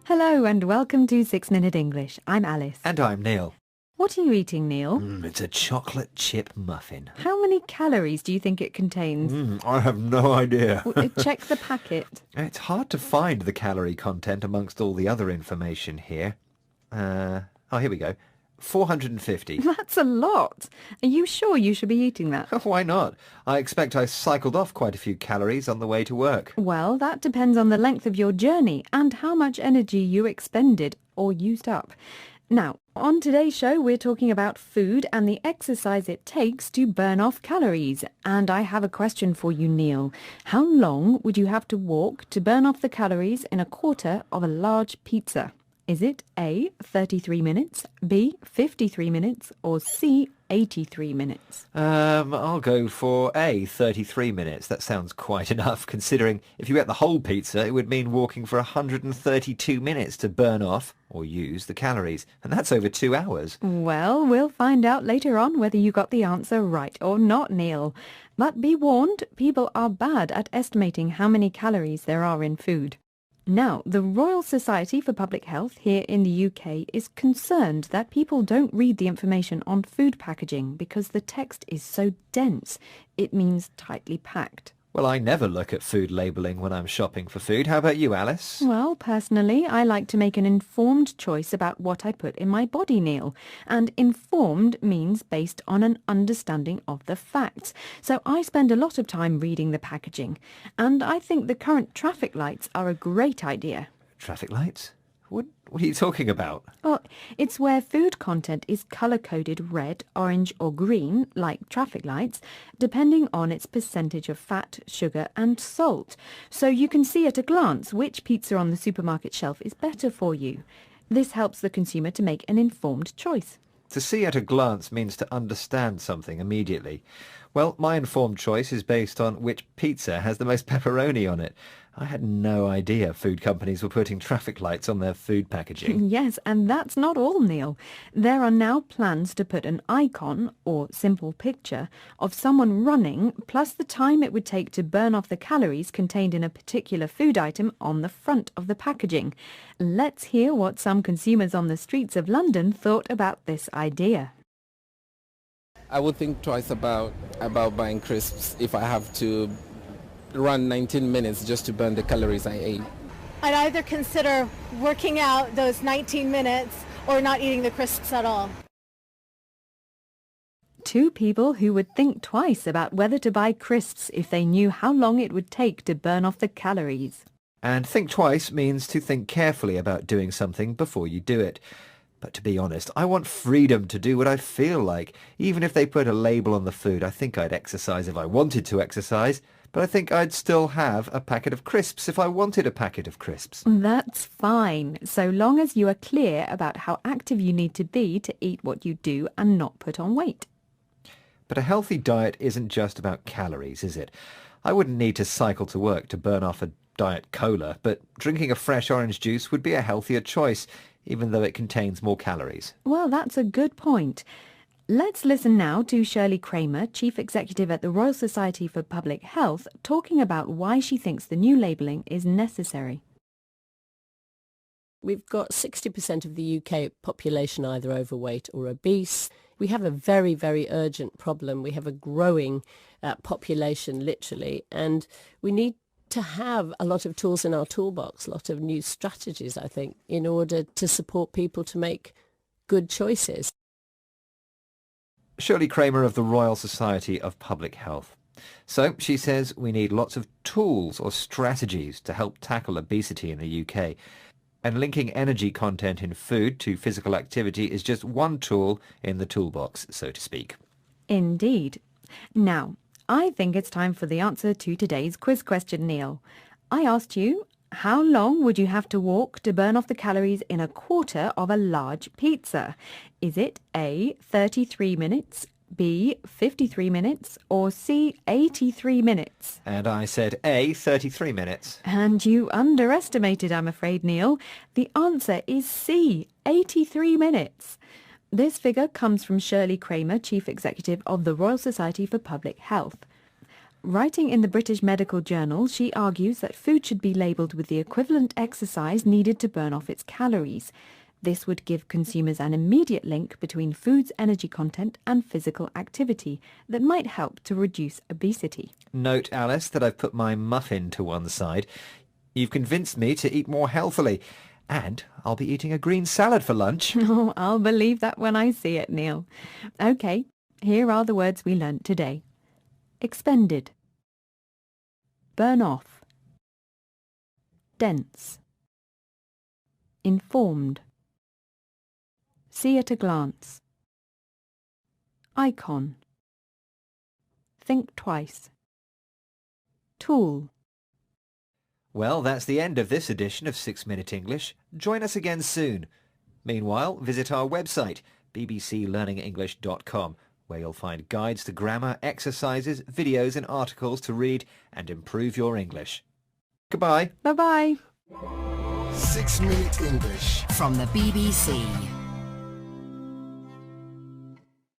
Hello and welcome to 6 Minute English. I'm Alice. And I'm Neil. What are you eating, Neil? It's a chocolate chip muffin. How many calories do you think it contains? I have no idea. Check the packet. It's hard to find the calorie content amongst all the other information here. Here we go. 450. That's a lot. Are you sure you should be eating that? Why not? I expect I cycled off quite a few calories on the way to work. Well, that depends on the length of your journey and how much energy you expended or used up. Now, on today's show, we're talking about food and the exercise it takes to burn off calories. And I have a question for you, Neil. How long would you have to walk to burn off the calories in a quarter of a large pizza? Is it A, 33 minutes, B, 53 minutes, or C, 83 minutes? I'll go for A, 33 minutes. That sounds quite enough, considering if you ate the whole pizza, it would mean walking for 132 minutes to burn off or use the calories. And that's over 2 hours. Well, we'll find out later on whether you got the answer right or not, Neil. But be warned, people are bad at estimating how many calories there are in food. Now, the Royal Society for Public Health here in the UK is concerned that people don't read the information on food packaging because the text is so dense. It means tightly packed. Well, I never look at food labelling when I'm shopping for food. How about you, Alice? Well, personally, I like to make an informed choice about what I put in my body, Neil. And informed means based on an understanding of the facts. So I spend a lot of time reading the packaging. And I think the current traffic lights are a great idea. Traffic lights? What are you talking about? Well, it's where food content is colour-coded red, orange or green, like traffic lights, depending on its percentage of fat, sugar and salt. So you can see at a glance which pizza on the supermarket shelf is better for you. This helps the consumer to make an informed choice. To see at a glance means to understand something immediately. Well, my informed choice is based on which pizza has the most pepperoni on it. I had no idea food companies were putting traffic lights on their food packaging. Yes, and that's not all, Neil. There are now plans to put an icon, or simple picture, of someone running, plus the time it would take to burn off the calories contained in a particular food item on the front of the packaging. Let's hear what some consumers on the streets of London thought about this idea. I would think twice about buying crisps if I have to run 19 minutes just to burn the calories I ate. I'd either consider working out those 19 minutes or not eating the crisps at all. Two people who would think twice about whether to buy crisps if they knew how long it would take to burn off the calories. And think twice means to think carefully about doing something before you do it. But to be honest, I want freedom to do what I feel like. Even if they put a label on the food, I think I'd exercise if I wanted to exercise. But I think I'd still have a packet of crisps if I wanted a packet of crisps. That's fine, so long as you are clear about how active you need to be to eat what you do and not put on weight. But a healthy diet isn't just about calories, is it? I wouldn't need to cycle to work to burn off a Diet Cola, but drinking a fresh orange juice would be a healthier choice, even though it contains more calories. Well, that's a good point. Let's listen now to Shirley Kramer, Chief Executive at the Royal Society for Public Health, talking about why she thinks the new labelling is necessary. We've got 60% of the UK population either overweight or obese. We have a very, very urgent problem. We have a growing population, literally, and we need to have a lot of tools in our toolbox, a lot of new strategies, I think, in order to support people to make good choices. Shirley Kramer of the Royal Society of Public Health. So she says we need lots of tools or strategies to help tackle obesity in the UK. And linking energy content in food to physical activity is just one tool in the toolbox, so to speak. Indeed. Now, I think it's time for the answer to today's quiz question, Neil. I asked you, how long would you have to walk to burn off the calories in a quarter of a large pizza? Is it A, 33 minutes, B, 53 minutes, or C, 83 minutes? And I said A, 33 minutes. And you underestimated, I'm afraid, Neil. The answer is C, 83 minutes. This figure comes from Shirley Kramer, Chief Executive of the Royal Society for Public Health. Writing in the British Medical Journal, she argues that food should be labelled with the equivalent exercise needed to burn off its calories. This would give consumers an immediate link between food's energy content and physical activity that might help to reduce obesity. Note, Alice, that I've put my muffin to one side. You've convinced me to eat more healthily. And I'll be eating a green salad for lunch. Oh, I'll believe that when I see it, Neil. OK, here are the words we learnt today. Expended. Burn off. Dense. Informed. See at a glance. Icon. Think twice. Tool. Well, that's the end of this edition of 6 Minute English. Join us again soon. Meanwhile, visit our website, bbclearningenglish.com, where you'll find guides to grammar, exercises, videos and articles to read and improve your English. Goodbye. Bye-bye. 6 Minute English from the BBC.